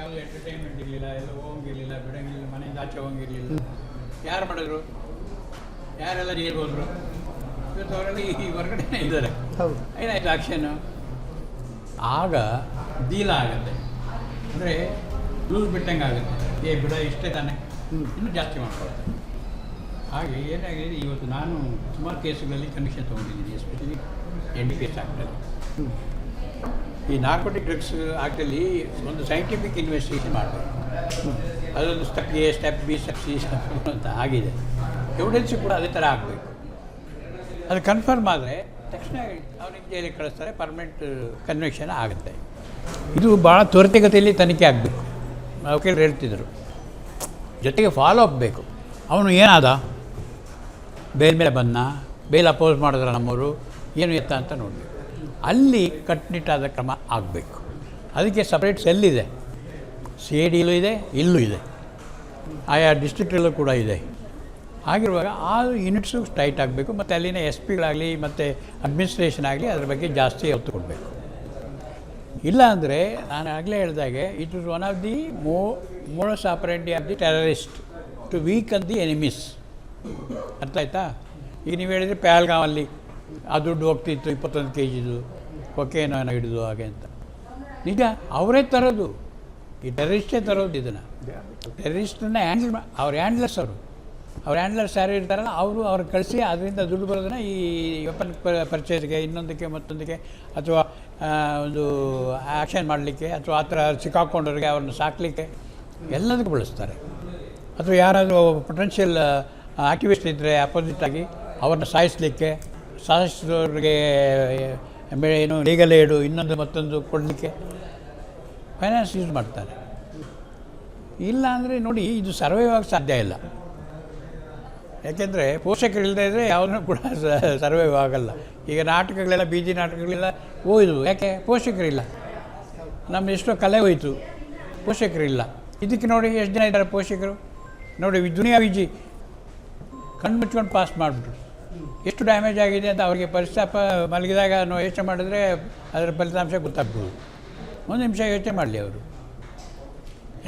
ಯಾವುದು ಎಂಟರ್ಟೈನ್ಮೆಂಟ್ ಇರಲಿಲ್ಲ, ಎಲ್ಲ ಹೋಗಿರಲಿಲ್ಲ, ಬಿಡಂಗಿಲ್ಲ, ಮನೆಯಿಂದ ಆಚೆ ಹೋಗಿರಲಿಲ್ಲ. ಯಾರು ಮಾಡಿದ್ರು? ಯಾರೆಲ್ಲ ನೀರು ಹೋದರು? ಇವತ್ತು ಅವರೆಲ್ಲ ಈ ಹೊರಗಡೆ ಇದ್ದಾರೆ. ಏನಾಯ್ತು ಆಕ್ಷನ್ನು? ಆಗ ಡೀಲ ಆಗುತ್ತೆ, ಅಂದರೆ ಲೂಸ್ ಬಿಟ್ಟಂಗೆ ಆಗುತ್ತೆ. ಬಿಡ ಇಷ್ಟೇ ತಾನೆ, ಇನ್ನೂ ಜಾಸ್ತಿ ಮಾಡ್ಕೊಳ್ತಾರೆ. ಹಾಗೆ ಏನಾಗಿದೆ, ಇವತ್ತು ನಾನು ಸುಮಾರು ಕೇಸುಗಳಲ್ಲಿ ಕನ್ವಿಕ್ಷನ್ ತೊಗೊಂಡಿದ್ದೀನಿ, ಎಸ್ಪೆಷಲಿ NDPS ಆ್ಯಕ್ಟಲ್ಲಿ. ಈ ನಾರ್ಕೋಟಿಕ್ ಡ್ರಗ್ಸ್ ಆ್ಯಕ್ಟಲ್ಲಿ ಒಂದು ಸೈಂಟಿಫಿಕ್ ಇನ್ವೆಸ್ಟಿಗೇಷನ್ ಮಾಡಬೇಕು. ಅದೊಂದು step A, step B, step C, step ಅಂತ ಆಗಿದೆ. ಎವಿಡೆನ್ಸು ಕೂಡ ಅದೇ ಥರ ಆಗಬೇಕು. ಅದು ಕನ್ಫರ್ಮ್ ಆದರೆ ತಕ್ಷಣ ಅವ್ರಿಗೆ ಜೈಲಿಗೆ ಕಳಿಸ್ತಾರೆ, ಪರ್ಮನೆಂಟ್ ಕನ್ವಿಕ್ಷನ್ ಆಗುತ್ತೆ. ಇದು ಭಾಳ ತ್ವರಿತಗತಿಯಲ್ಲಿ ತನಿಖೆ ಆಗಬೇಕು. ವಕೀಲರು ಹೇಳ್ತಿದ್ದರು. ಜೊತೆಗೆ ಫಾಲೋ ಅಪ್ ಬೇಕು. ಅವನು ಏನಾದ, ಬೇಲ್ ಮೇಲೆ ಬಂದ, ಬೇಲ್ ಅಪೋಸ್ ಮಾಡಿದ್ರೆ ನಮ್ಮವರು ಏನು ಎತ್ತ ಅಂತ ನೋಡಬೇಕು. ಅಲ್ಲಿ ಕಟ್ಟುನಿಟ್ಟಾದ ಕ್ರಮ ಆಗಬೇಕು. ಅದಕ್ಕೆ ಸಪ್ರೇಟ್ ಸೆಲ್ ಇದೆ, CIDಯಲ್ಲೂ ಇದೆ, ಇಲ್ಲೂ ಇದೆ, ಆಯಾ ಡಿಸ್ಟ್ರಿಕ್ಟಲ್ಲೂ ಕೂಡ ಇದೆ. ಹಾಗಿರುವಾಗ ಆ ಯೂನಿಟ್ಸು ಟೈಟ್ ಆಗಬೇಕು. ಮತ್ತು ಅಲ್ಲಿನ SP ಗಳಾಗಲಿ ಮತ್ತು ಅಡ್ಮಿನಿಸ್ಟ್ರೇಷನ್ ಆಗಲಿ ಅದ್ರ ಬಗ್ಗೆ ಜಾಸ್ತಿ ಒತ್ತು ಕೊಡಬೇಕು. ಇಲ್ಲ ಅಂದರೆ ನಾನು ಆಗಲೇ ಹೇಳಿದಾಗೆ it is one of the modus operandi of the terrorist to weaken the enemies. ಅರ್ಥ ಆಯ್ತಾ? ಈಗ ನೀವು ಹೇಳಿದರೆ ಪಹಲ್ಗಾಮಲ್ಲಿ ಆ ದುಡ್ಡು ಹೋಗ್ತಿತ್ತು 21 kgದು ಕೊಕೇನೋ ಹಿಡಿದು ಹಾಗೆ ಅಂತ. ನಿಜ, ಅವರೇ ತರೋದು, ಈ ಟೆರರಿಸ್ಟೇ ತರೋದು ಇದನ್ನು. ಟೆರರಿಸ್ಟನ್ನ ಅವ್ರ ಹ್ಯಾಂಡ್ಲರ್ಸ್ ಅವ್ರ ಹ್ಯಾಂಡ್ಲರ್ಸ್ ಯಾರು ಇರ್ತಾರಲ್ಲ ಅವ್ರು ಕಳಿಸಿ ಅದರಿಂದ ದುಡ್ಡು ಬರೋದನ್ನು ಈ ವೆಪನ್ ಪರ್ಚೇಸ್ಗೆ, ಇನ್ನೊಂದಕ್ಕೆ ಮತ್ತೊಂದಕ್ಕೆ, ಅಥವಾ ಒಂದು ಆ್ಯಕ್ಷನ್ ಮಾಡಲಿಕ್ಕೆ, ಅಥವಾ ಆ ಥರ ಸಿಕ್ಕಾಕೊಂಡವ್ರಿಗೆ ಅವ್ರನ್ನ ಸಾಕಲಿಕ್ಕೆ ಎಲ್ಲದಕ್ಕೂ ಬಳಸ್ತಾರೆ. ಅಥವಾ ಯಾರಾದರೂ ಪೊಟೆನ್ಷಿಯಲ್ ಆಕ್ಟಿವಿಸ್ಟ್ ಇದ್ದರೆ ಅಪೋಸಿಟ್ ಆಗಿ ಅವ್ರನ್ನ ಸಾಯಿಸಲಿಕ್ಕೆ, ಸಾಯಿಸಿದವ್ರಿಗೆ ಏನು ಲೀಗಲ್ ಏಡು ಇನ್ನೊಂದು ಮತ್ತೊಂದು ಕೊಡಲಿಕ್ಕೆ ಫೈನಾನ್ಸ್ ಯೂಸ್ ಮಾಡ್ತಾರೆ. ಇಲ್ಲ ಅಂದರೆ ನೋಡಿ, ಇದು ಸರ್ವೈವ್ ಆಗೋಕ್ಕೆ ಸಾಧ್ಯ ಇಲ್ಲ. ಯಾಕೆಂದರೆ ಪೋಷಕರಿಲ್ಲದೆ ಇದ್ದರೆ ಯಾವುದೂ ಕೂಡ ಸರ್ವೈವ್ ಆಗಲ್ಲ. ಈಗ ನಾಟಕಗಳೆಲ್ಲ, ಬೀದಿ ನಾಟಕಗಳೆಲ್ಲ ಹೋಯ್ದು, ಯಾಕೆ? ಪೋಷಕರಿಲ್ಲ. ನಮ್ಮ ಎಷ್ಟೋ ಕಲೆ ಹೋಯಿತು, ಪೋಷಕರಿಲ್ಲ. ಇದಕ್ಕೆ ನೋಡಿ ಎಷ್ಟು ಜನ ಇದ್ದಾರೆ ಪೋಷಕರು. ನೋಡಿ, ದುನಿಯಾ ವಿಜಿ ಕಣ್ಣು ಮುಚ್ಕೊಂಡು ಪಾಸ್ ಮಾಡಿಬಿಟ್ರು. ಎಷ್ಟು ಡ್ಯಾಮೇಜ್ ಆಗಿದೆ ಅಂತ ಅವರಿಗೆ ಪರಿಸ್ಥಾಪ ಮಲಗಿದಾಗ ಯೋಚನೆ ಮಾಡಿದ್ರೆ ಅದರ ಫಲಿತಾಂಶ ಗೊತ್ತಾಗ್ಬೋದು. ಒಂದು ನಿಮಿಷ ಯೋಚನೆ ಮಾಡಲಿ ಅವರು.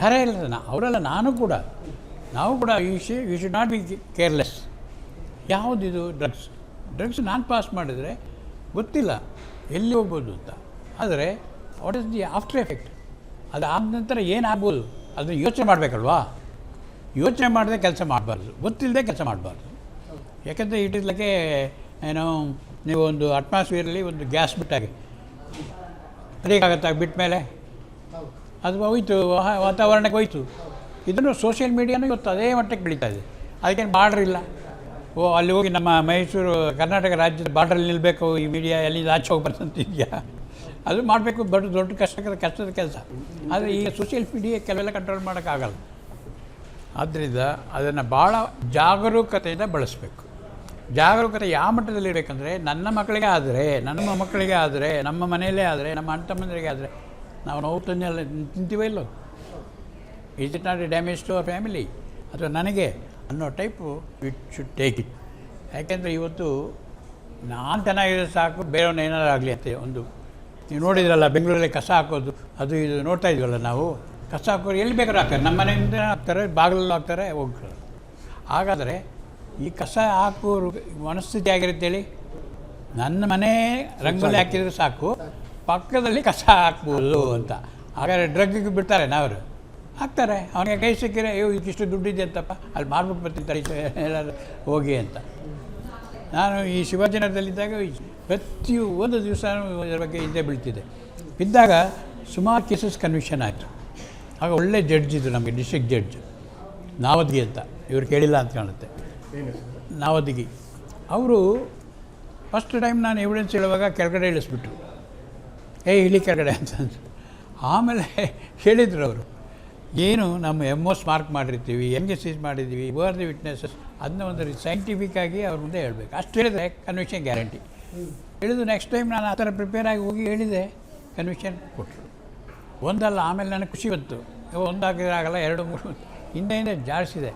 ಯಾರೇ ಇಲ್ಲ, ಅವರೆಲ್ಲ ನಾವು ಕೂಡ you should not be careless. ಯಾವುದಿದು ಡ್ರಗ್ಸ್ ನಾನು ಪಾಸ್ ಮಾಡಿದರೆ ಗೊತ್ತಿಲ್ಲ ಎಲ್ಲಿ ಹೋಗ್ಬೋದು ಅಂತ. ಆದರೆ what is the after effect? ಅದು ಆದ ನಂತರ ಏನಾಗ್ಬೋದು ಅದನ್ನು ಯೋಚನೆ ಮಾಡಬೇಕಲ್ವಾ? ಯೋಚನೆ ಮಾಡದೆ ಕೆಲಸ ಮಾಡಬಾರ್ದು, ಗೊತ್ತಿಲ್ಲದೆ ಕೆಲಸ ಮಾಡಬಾರ್ದು. ಯಾಕೆಂದರೆ ಇಟ್ ಇಸ್ ಲೈಕ್ ಏನೋ ನೀವು ಒಂದು ಅಟ್ಮಾಸ್ಫಿಯರಲ್ಲಿ ಒಂದು ಗ್ಯಾಸ್ ಬಿಟ್ಟಾಗೆ ಅದಕ್ಕಾಗತ್ತೆ, ಬಿಟ್ಟ ಮೇಲೆ ಅದು ಹೋಯ್ತು, ವಾತಾವರಣಕ್ಕೆ ಹೋಯ್ತು. ಇದನ್ನು ಸೋಷಿಯಲ್ ಮೀಡಿಯಾನೂ ಇವತ್ತು ಅದೇ ಮಟ್ಟಕ್ಕೆ ಬೆಳೀತಾ ಇದೆ. ಅದಕ್ಕೇನು ಬಾರ್ಡ್ರ್ ಇಲ್ಲ. ಅಲ್ಲಿ ಹೋಗಿ ನಮ್ಮ ಮೈಸೂರು ಕರ್ನಾಟಕ ರಾಜ್ಯದ ಬಾರ್ಡ್ರಲ್ಲಿ ನಿಲ್ಲಬೇಕು, ಈ ಮೀಡಿಯಾ ಎಲ್ಲಿಂದ ಆಚೆ ಹೋಗಿ ಬರ್ತಂತಿದೆಯಾ? ಅದು ಮಾಡಬೇಕು, ದೊಡ್ಡ ಕಷ್ಟದ ಕೆಲಸ. ಆದರೆ ಈಗ ಸೋಷಿಯಲ್ ಮೀಡಿಯಾ ಕೆಲವೆಲ್ಲ ಕಂಟ್ರೋಲ್ ಮಾಡೋಕ್ಕಾಗಲ್ಲ. ಆದ್ದರಿಂದ ಅದನ್ನು ಭಾಳ ಜಾಗರೂಕತೆಯಿಂದ ಬಳಸಬೇಕು. ಜಾಗರೂಕತೆ ಯಾವ ಮಟ್ಟದಲ್ಲಿ ಇರಬೇಕಂದ್ರೆ, ನನ್ನ ಮಕ್ಕಳಿಗೆ ಆದರೆ, ನಮ್ಮ ಮಕ್ಕಳಿಗೆ ಆದರೆ, ನಮ್ಮ ಮನೆಯಲ್ಲೇ ಆದರೆ, ನಮ್ಮ ಅಣ್ಣ ತಮ್ಮಂದರಿಗೆ ಆದರೆ ನಾವು ನೋವು ತಂದೆಲ್ಲ ತಿಂತೀವೋ ಇಲ್ಲೋ, is it not a damage to a family ಅಥವಾ ನನಗೆ ಅನ್ನೋ type it should take it. ಯಾಕೆಂದರೆ ಇವತ್ತು ನಾನು ಚೆನ್ನಾಗಿದ್ರೆ ಸಾಕು, ಬೇರೆಯವ್ರನ್ನ ಏನಾದ್ರು ಆಗಲಿ ಅಂತ ಒಂದು ನೀವು ನೋಡಿದ್ರಲ್ಲ, ಬೆಂಗಳೂರಲ್ಲಿ ಕಸ ಹಾಕೋದು ಅದು ಇದು ನೋಡ್ತಾ ಇದ್ವಲ್ಲ ನಾವು. ಕಸ ಹಾಕೋರು ಎಲ್ಲಿ ಬೇಕಾದ್ರೂ ಹಾಕ್ತಾರೆ, ನಮ್ಮ ಮನೆಯಿಂದ ಹಾಕ್ತಾರೆ, ಬಾಗಿಲಲ್ಲಿ ಹಾಕ್ತಾರೆ, ಹೋಗ್ತಾರೆ. ಹಾಗಾದರೆ ಈ ಕಸ ಹಾಕೋರು ಮನಸ್ಥಿತಿ ಆಗಿರುತ್ತೇಳಿ, ನನ್ನ ಮನೆ ರಂಗೋಲಿ ಹಾಕಿದರೆ ಸಾಕು, ಪಕ್ಕದಲ್ಲಿ ಕಸ ಹಾಕ್ಬೋದು ಅಂತ. ಹಾಗಾದರೆ ಡ್ರಗ್ಗಿಗೆ ಬಿಡ್ತಾರೆ ನಾವರು, ಹಾಕ್ತಾರೆ. ಅವನಿಗೆ ಕೈ ಸಿಕ್ಕಿದ್ರೆ ಅಯ್ಯೋ ಇದಕ್ಕಿಷ್ಟು ದುಡ್ಡಿದೆ ಅಂತಪ್ಪ, ಅಲ್ಲಿ ಮಾರ್ಬಿಟ್ಟು ಬರ್ತಿರ್ತಾರೆ ಎಲ್ಲರೂ ಹೋಗಿ ಅಂತ. ನಾನು ಈ ಶಿವಾಜಿನಗರದಲ್ಲಿದ್ದಾಗ ಪ್ರತಿಯೊಂದು ದಿವಸ ಇದರ ಬಗ್ಗೆ ಹಿಂದೆ ಬಿದ್ದಾಗ ಸುಮಾರು ಕೇಸಸ್ ಕನ್ವಿಕ್ಷನ್ ಆಯಿತು. ಆಗ ಒಳ್ಳೆ ಜಡ್ಜ್ ಇದ್ದರು ನಮಗೆ, ಡಿಸ್ಟ್ರಿಕ್ಟ್ ಜಡ್ಜ್ ನಾವದ್ಗಿ ಅಂತ. ಇವ್ರು ಕೇಳಿಲ್ಲ ಅಂತ ಕಾಣುತ್ತೆ, ನಾವದ್ಗಿ. ಅವರು ಫಸ್ಟ್ ಟೈಮ್ ನಾನು ಎವಿಡೆನ್ಸ್ ಹೇಳುವಾಗ ಕೆಳಗಡೆ ಇಳಿಸ್ಬಿಟ್ರು, ಇಳಿ ಕೆಳಗಡೆ ಅಂತ. ಆಮೇಲೆ ಹೇಳಿದರು ಅವರು, ಏನು ನಮ್ಮ MOS ಮಾರ್ಕ್ ಮಾಡಿರ್ತೀವಿ, MSS ಮಾಡಿದ್ದೀವಿ, ಆರ್ ದಿ ವಿಟ್ನೆಸಸ್, ಅದನ್ನ ಒಂದು ಸೈಂಟಿಫಿಕ್ಕಾಗಿ ಅವ್ರ ಮುಂದೆ ಹೇಳಬೇಕು. ಅಷ್ಟು ಹೇಳಿದ್ರೆ ಕನ್ವಿಕ್ಷನ್ ಗ್ಯಾರಂಟಿ. ಹೇಳಿದ್ದು ನೆಕ್ಸ್ಟ್ ಟೈಮ್ ನಾನು ಆ ಥರ ಪ್ರಿಪೇರ್ ಆಗಿ ಹೋಗಿ ಹೇಳಿದೆ, ಕನ್ವಿಕ್ಷನ್ ಕೊಟ್ಟರು. ಒಂದಲ್ಲ, ಆಮೇಲೆ ನನಗೆ ಖುಷಿ ಬಂತು. ಒಂದಾಗಿದ್ರೆ ಆಗಲ್ಲ, 2 3 ಹಿಂದೆ ಜಾಡಿಸಿದೆ.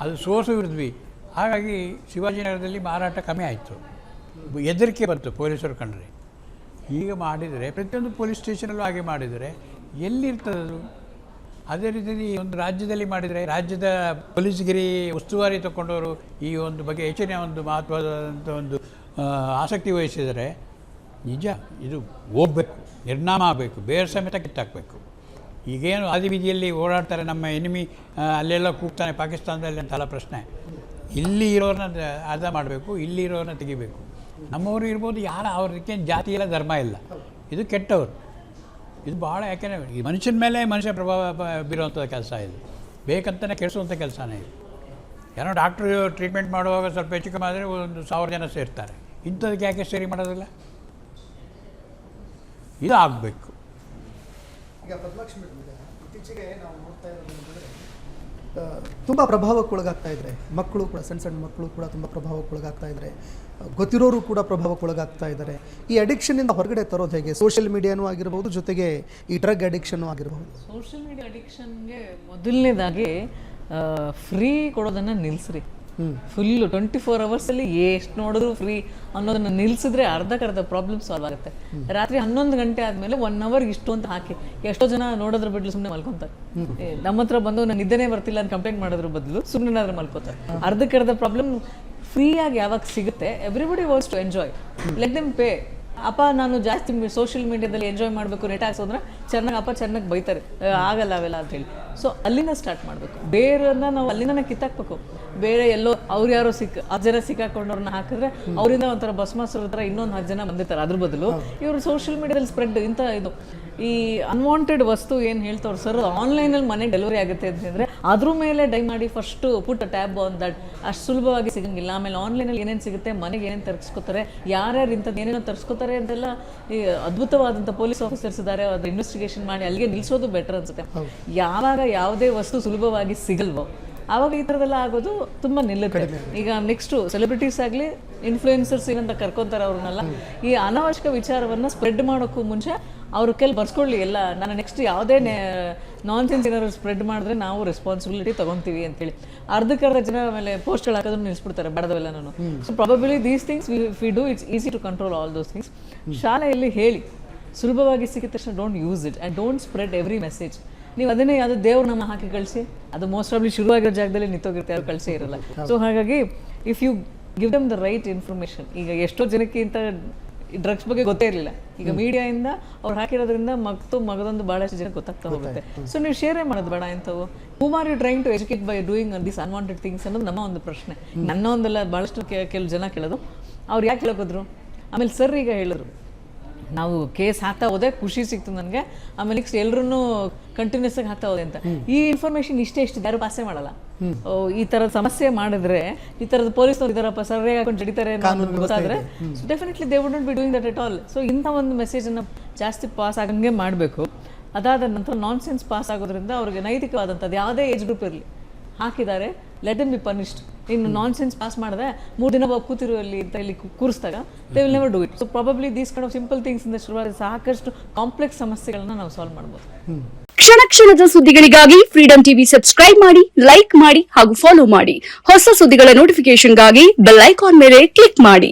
ಅದು ಸೋಸು ಇರಿದ್ವಿ. ಹಾಗಾಗಿ ಶಿವಾಜಿನಗರದಲ್ಲಿ ಮಾರಾಟ ಕಮ್ಮಿ ಆಯಿತು. ಹೆದರಿಕೆ ಬಂತು ಪೊಲೀಸರು ಕಂಡ್ರೆ. ಈಗ ಮಾಡಿದರೆ ಪ್ರತಿಯೊಂದು ಪೊಲೀಸ್ ಸ್ಟೇಷನಲ್ಲೂ ಹಾಗೆ ಮಾಡಿದರೆ ಎಲ್ಲಿರ್ತದದು? ಅದೇ ರೀತಿ ಒಂದು ರಾಜ್ಯದಲ್ಲಿ ಮಾಡಿದರೆ ರಾಜ್ಯದ ಪೊಲೀಸ್ಗಿರಿ ಉಸ್ತುವಾರಿ ತಗೊಂಡವರು ಈ ಒಂದು ಬಗ್ಗೆ ಹೆಚ್ಚಿನ ಒಂದು ಮಹತ್ವದಂಥ ಒಂದು ಆಸಕ್ತಿ ವಹಿಸಿದರೆ ನಿಜ ಇದು ಹೋಗ್ಬೇಕು, ನಿರ್ನಾಮ ಆಗಬೇಕು, ಬೇರೆ ಸಮೇತ ಕಿತ್ತಾಕಬೇಕು. ಈಗೇನು ಆದಿಬೀದಿಯಲ್ಲಿ ಓಡಾಡ್ತಾರೆ ನಮ್ಮ ಎನಿಮಿ, ಅಲ್ಲೆಲ್ಲ ಕೂಗ್ತಾನೆ ಪಾಕಿಸ್ತಾನದಲ್ಲಿ ಅಂತೆಲ್ಲ ಪ್ರಶ್ನೆ. ಇಲ್ಲಿ ಇರೋರನ್ನ ಅರ್ಧ ಮಾಡಬೇಕು, ಇಲ್ಲಿ ಇರೋರನ್ನ ತೆಗಿಬೇಕು. ನಮ್ಮವರು ಇರ್ಬೋದು, ಯಾರು ಅವ್ರಿಗೆ ಜಾತಿ ಇಲ್ಲ, ಧರ್ಮ ಇಲ್ಲ, ಇದು ಕೆಟ್ಟವರು. ಇದು ಭಾಳ, ಯಾಕೆಂದರೆ ಈ ಮನುಷ್ಯನ ಮೇಲೆ ಮನುಷ್ಯ ಪ್ರಭಾವ ಬೀರುವಂಥ ಕೆಲಸ ಇದು, ಬೇಕಂತಲೇ ಕೆಡಿಸುವಂಥ ಕೆಲಸನೇ ಇದು. ಏನೋ ಡಾಕ್ಟ್ರು ಟ್ರೀಟ್ಮೆಂಟ್ ಮಾಡುವಾಗ ಸ್ವಲ್ಪ ಹೆಚ್ಚು ಕಮ್ಮಿ ಆದರೆ 1000 ಜನ ಸೇರ್ತಾರೆ, ಇಂಥದಕ್ಕೆ ಯಾಕೆ ಸರಿ ಮಾಡೋದಿಲ್ಲ? ಇದು ಆಗಬೇಕು. ಈಗ ಪದ್ಮಾಕ್ಷಿ ಇತ್ತೀಚೆಗೆ ನಾವು ನೋಡ್ತಾ ಇರೋದಂದರೆ ತುಂಬ ಪ್ರಭಾವಕ್ಕೊಳಗಾಗ್ತಾ ಇದ್ದಾರೆ ಮಕ್ಕಳು ಕೂಡ, ಸಣ್ಣ ಸಣ್ಣ ಮಕ್ಕಳು ಕೂಡ ತುಂಬ ಪ್ರಭಾವಕ್ಕೊಳಗಾಗ್ತಾ ಇದ್ದಾರೆ, ಗೊತ್ತಿರೋರು ಕೂಡ ಪ್ರಭಾವಕ್ಕೊಳಗಾಗ್ತಾ ಇದ್ದಾರೆ. ಈ ಅಡಿಕ್ಷನ್ನಿಂದ ಹೊರಗಡೆ ತರೋದು ಹೇಗೆ? ಸೋಷಿಯಲ್ ಮೀಡಿಯಾನೂ ಆಗಿರ್ಬೋದು, ಜೊತೆಗೆ ಈ ಡ್ರಗ್ ಅಡಿಕ್ಷನ್ನು ಆಗಿರ್ಬೋದು. ಸೋಷಿಯಲ್ ಮೀಡಿಯಾ ಅಡಿಕ್ಷನ್ಗೆ ಮೊದಲನೇದಾಗಿ ಫ್ರೀ ಕೊಡೋದನ್ನು ನಿಲ್ಲಿಸ್ರಿ. ಫುಲ್ಲು 24 ಅವರ್ಸಲ್ಲಿ ಎಷ್ಟು ನೋಡಿದ್ರು ಫ್ರೀ ಅನ್ನೋದನ್ನ ನಿಲ್ಲಿಸಿದ್ರೆ ಅರ್ಧಕ್ಕರ್ಧ ಪ್ರಾಬ್ಲಮ್ ಸಾಲ್ವ್ ಆಗುತ್ತೆ. ರಾತ್ರಿ 11 ಗಂಟೆ ಆದಮೇಲೆ 1 ಅವರ್ ಇಷ್ಟು ಅಂತ ಹಾಕಿ, ಎಷ್ಟೋ ಜನ ನೋಡೋದ್ರ ಬದಲು ಸುಮ್ಮನೆ ಮಲ್ಕೊತಾರೆ. ನಮ್ಮ ಹತ್ರ ಬಂದು ನಾನು ನಿದ್ದೆನೇ ಬರ್ತಿಲ್ಲ ಅಂತ ಕಂಪ್ಲೇಂಟ್ ಮಾಡೋದ್ರ ಬದಲು ಸುಮ್ಮನೆ ಮಲ್ಕೋತಾರೆ. ಅರ್ಧಕ್ಕರ್ಧ ಪ್ರಾಬ್ಲಮ್ ಫ್ರೀಯಾಗಿ ಯಾವಾಗ ಸಿಗುತ್ತೆ, everybody wants to enjoy, let them pay. ಅಪ್ಪ ನಾನು ಜಾಸ್ತಿ ಸೋಷಿಯಲ್ ಮೀಡಿಯಾದಲ್ಲಿ ಎಂಜಾಯ್ ಮಾಡಬೇಕು, ನೆಟ್ ಹಾಕ್ಸೋದ್ರೆ ಚೆನ್ನಾಗಿ ಬೈತಾರೆ, ಆಗಲ್ಲ ಅವೆಲ್ಲ ಅಂತೇಳಿ. ಸೊ ಅಲ್ಲಿಂದ ಸ್ಟಾರ್ಟ್ ಮಾಡಬೇಕು, ಬೇರೆಯನ್ನ ನಾವು ಅಲ್ಲಿಂದ ಕಿತ್ತಾಕ್ಬೇಕು. ಬೇರೆ ಎಲ್ಲೋ ಅವ್ರು ಯಾರೋ 10 ಜನ ಸಿಕ್ಕಾಕೊಂಡವ್ರನ್ನ ಹಾಕಿದ್ರೆ ಅವರಿಂದ ಒಂಥರ ಭಸ್ಮಾಸುರ ಥರ ಇನ್ನೊಂದು 10 ಜನ ಬಂದಿರ್ತಾರೆ. ಅದ್ರ ಬದಲು ಇವರು ಸೋಷಿಯಲ್ ಮೀಡಿಯಾದಲ್ಲಿ ಸ್ಪ್ರೆಡ್ ಇಂಥ ಇದು ಈ ಅನ್ವಾಂಟೆಡ್ ವಸ್ತು ಏನು ಹೇಳ್ತವ್ರು ಸರ್, ಆನ್ಲೈನಲ್ಲಿ ಮನೆ ಡೆಲಿವರಿ ಆಗುತ್ತೆ ಅಂತಂದರೆ ಅದ್ರ ಮೇಲೆ ಡೈ ಮಾಡಿ first put a tab on that. ಅಷ್ಟು ಸುಲಭವಾಗಿ ಸಿಗಂಗಿಲ್ಲ. ಆಮೇಲೆ ಆನ್ಲೈನಲ್ಲಿ ಏನೇನು ಸಿಗುತ್ತೆ, ಮನೆಗೆ ಏನೇನು ತರಿಸ್ಕೋತಾರೆ, ಯಾರ್ಯಾರು ಇಂಥದ್ದು ಏನೇನೋ ತರಿಸ್ಕೋತಾರೆ ಅಂತೆಲ್ಲ ಈ ಅದ್ಭುತವಾದಂಥ ಪೊಲೀಸ್ ಆಫೀಸರ್ಸ್ ಇದ್ದಾರೆ, ಅದ್ರ ಇನ್ವೆಸ್ಟಿಗೇಷನ್ ಮಾಡಿ ಅಲ್ಲಿಗೆ ನಿಲ್ಲಿಸೋದು ಬೆಟರ್ ಅನ್ಸುತ್ತೆ. ಯಾವಾಗ ಯಾವುದೇ ವಸ್ತು ಸುಲಭವಾಗಿ ಸಿಗಲ್ವೋ ಆವಾಗ ಈ ಥರದೆಲ್ಲ ಆಗೋದು ತುಂಬ ನಿಲ್ಲುತ್ತೆ. ಈಗ ನೆಕ್ಸ್ಟು ಸೆಲೆಬ್ರಿಟೀಸ್ ಆಗಲಿ ಇನ್ಫ್ಲೂಯೆನ್ಸರ್ಸ್ ಏನಂತ ಕರ್ಕೊತಾರೆ ಅವ್ರನ್ನೆಲ್ಲ, ಈ ಅನಾವಶ್ಯಕ ವಿಚಾರವನ್ನು ಸ್ಪ್ರೆಡ್ ಮಾಡೋಕ್ಕೂ ಮುಂಚೆ ಅವರು ಬರ್ಸ್ಕೊಳ್ಳಿ ಎಲ್ಲ, ನಾನು ನೆಕ್ಸ್ಟ್ ಯಾವುದೇ ನಾನ್ಸೆನ್ಸ್ ಏನಾದ್ರು ಸ್ಪ್ರೆಡ್ ಮಾಡಿದ್ರೆ ನಾವು ರೆಸ್ಪಾನ್ಸಿಬಿಲಿಟಿ ತೊಗೊತೀವಿ ಅಂತೇಳಿ. ಅರ್ಧಕ್ಕರ್ಧ ಜನ ಆಮೇಲೆ ಪೋಸ್ಟ್ಗಳು ಹಾಕೋದನ್ನು ನಿಲ್ಲಿಸ್ಬಿಡ್ತಾರೆ ಬೇಡದವೆಲ್ಲ. ನಾನು so probably these things we do, it's easy to control all those things. ಶಾಲೆಯಲ್ಲಿ ಹೇಳಿ, ಸುಲಭವಾಗಿ ಸಿಕ್ಕಿದ ತಕ್ಷಣ don't use it and don't spread every message. ನೀವು ಅದನ್ನೇ ಯಾವುದೋ ದೇವ್ರ ನಮ್ಮ ಹಾಕಿ ಕಳಿಸಿ, ಅದು ಮೋಸ್ಟ್ ಪ್ರಾಬ್ಲಿ ಶುರುವಾಗಿರೋ ಜಾಗದಲ್ಲಿ ನಿಂತೋಗಿರುತ್ತೆ, ಯಾರು ಕಳಿಸೇ ಇರಲ್ಲ. ಸೊ ಹಾಗಾಗಿ if you give them the right information. ಈಗ ಎಷ್ಟೋ ಜನಕ್ಕೆ ಇಂಥ ಡ್ರಗ್ಸ್ ಬಗ್ಗೆ ಗೊತ್ತೇ ಇರಲಿಲ್ಲ, ಈಗ ಮೀಡಿಯಾಯಿಂದ ಅವ್ರು ಹಾಕಿರೋದ್ರಿಂದ ಮಗದೊಂದು ಭಾಳಷ್ಟು ಜನಕ್ಕೆ ಗೊತ್ತಾಗ್ತಾ ಹೋಗುತ್ತೆ. ಸೊ ನೀವು ಶೇರೇ ಮಾಡೋದು ಬೇಡ ಇಂಥವು. Whom are you trying to educate by doing this unwanted things ಅನ್ನೋದು ನಮ್ಮ ಒಂದು ಪ್ರಶ್ನೆ. ನನ್ನ ಒಂದಲ್ಲ, ಭಾಳಷ್ಟು ಕೆಲವು ಜನ ಕೇಳೋದು, ಅವ್ರು ಯಾಕೆ ಹೇಳೋಕಿದ್ರು. ಆಮೇಲೆ ಸರ್ ಈಗ ಹೇಳಿದ್ರು, ನಾವು ಕೇಸ್ ಹಾಕ್ತಾ ಹೋದೆ, ಖುಷಿ ಸಿಕ್ತು ನನಗೆ, ಆಮೇಲೆ ನೆಕ್ಸ್ಟ್ ಎಲ್ಲರೂ ಕಂಟಿನ್ಯೂಸ್ ಆಗಿ ಹಾಕ್ತಾ ಹೋದೆ ಅಂತ. ಈ ಇನ್ಫಾರ್ಮೇಷನ್ ಇಷ್ಟೇ ಯಾರು ಪಾಸೇ ಮಾಡಲ್ಲ. ಈ ಥರದ ಸಮಸ್ಯೆ ಮಾಡಿದ್ರೆ, ಈ ಥರದ ಪೊಲೀಸ್ನವ್ರು ಇದ್ದಾರಪ್ಪ ಸರ್ವೆ ಹಾಕೊಂಡು ಜಡಿತಾರೆ ಗೊತ್ತಾದರೆ definitely they would not be doing that at all. So ಇಂಥ ಒಂದು ಮೆಸೇಜನ್ನು ಜಾಸ್ತಿ ಪಾಸ್ ಆಗಂಗೆ ಮಾಡಬೇಕು. ಅದಾದ ನಂತರ ನಾನ್ಸೆನ್ಸ್ ಪಾಸ್ ಆಗೋದ್ರಿಂದ ಅವ್ರಿಗೆ ನೈತಿಕವಾದಂಥದ್ದು ಯಾವುದೇ ಏಜ್ ಗ್ರೂಪ್ ಇರಲಿ ಹಾಕಿದ್ದಾರೆ, ಲೆಟ್ ದೆಮ್ ಬಿ ಪನಿಷ್ಡ್. ಇನ್ನು ನಾನ್ಸೆನ್ಸ್ ಪಾಸ್ ಮಾಡಿದ್ರೆ 3 ದಿನ ಕೂತಿರು ಅಲ್ಲಿ ಅಂತ ಇಲ್ಲಿ ಕೂರಿಸಿದಾಗ they will never do it. So probably these kind of simple things ಇಂದ ಶುರುವಾದ ಸಾಕಷ್ಟು ಕಾಂಪ್ಲೆಕ್ಸ್ ಸಮಸ್ಯೆಗಳನ್ನ ನಾವು ಸಾಲ್ವ್ ಮಾಡ್ಬೋದು. ಕ್ಷಣ ಕ್ಷಣದ ಸುದ್ದಿಗಳಿಗಾಗಿ ಫ್ರೀಡಂ ಟಿವಿ ಸಬ್ಸ್ಕ್ರೈಬ್ ಮಾಡಿ, ಲೈಕ್ ಮಾಡಿ ಹಾಗೂ ಫಾಲೋ ಮಾಡಿ. ಹೊಸ ಸುದ್ದಿಗಳ ನೋಟಿಫಿಕೇಶನ್ಗಾಗಿ ಬೆಲ್ ಐಕಾನ್ ಮೇಲೆ ಕ್ಲಿಕ್ ಮಾಡಿ.